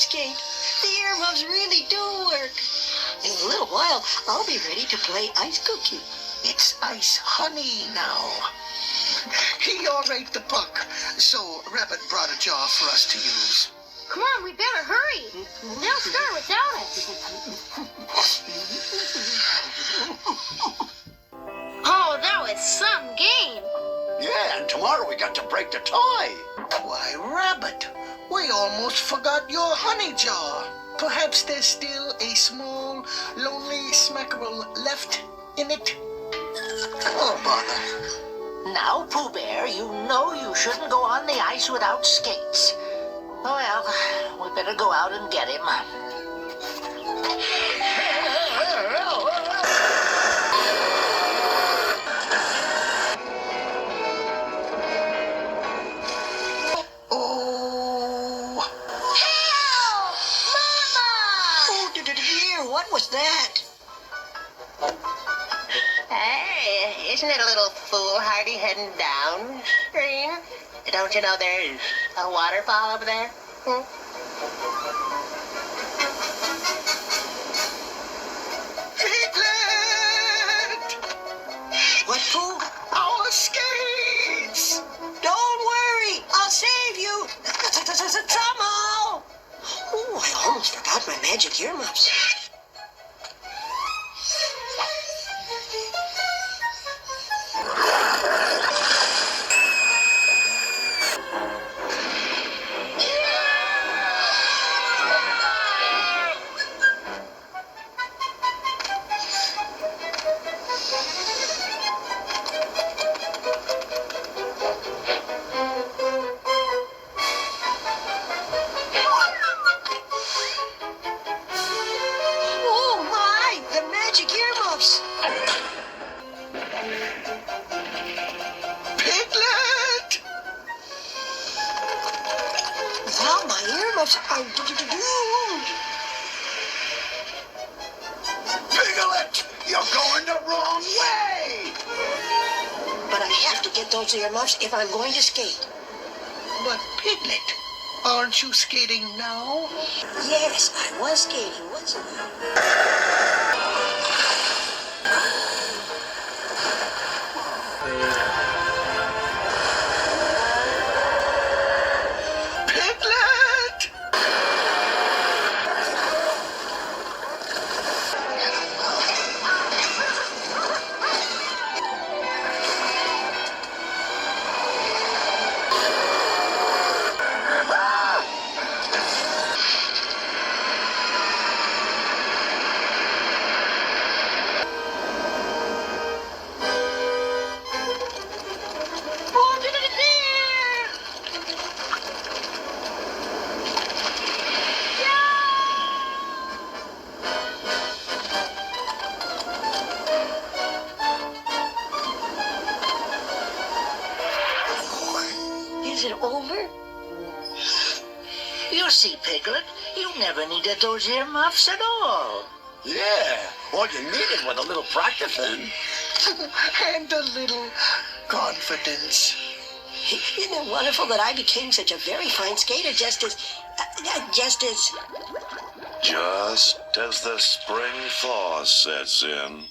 ice skate. The earmuffs really do work. In a little while, I'll be ready to play ice cookie. It's ice honey now. He all ate the puck, so Rabbit brought a jar for us to use. Come on, we better hurry. They'll start without us. Oh, that was some game. Yeah, and tomorrow we got to break the tie. Why, Rabbit, we almost forgot your honey jar. Perhaps there's still a small, lonely smackerel left in it. Oh, bother. Now, Pooh Bear, you know you shouldn't go on the ice without skates. Well, we better go out and get him. Oh. Help! Mama! Oh, dear, what was that? Hey, isn't it a little foolhardy heading down, Green? Don't you know there's a waterfall over there? Piglet! What, Pooh? Our skates! Don't worry, I'll save you. Somehow. Oh, I almost forgot my magic earmuffs. Piglet! Without my earmuffs, I'm doomed. Piglet, you're going the wrong way. But I have to get those earmuffs if I'm going to skate. But Piglet, aren't you skating now? Yes, I was skating, wasn't I? Piglet! Is it over? You see, Piglet, you never needed those earmuffs at all. Yeah, all you needed was a little practicing. And a little confidence. Isn't it wonderful that I became such a very fine skater just as... Just as the spring thaw sets in.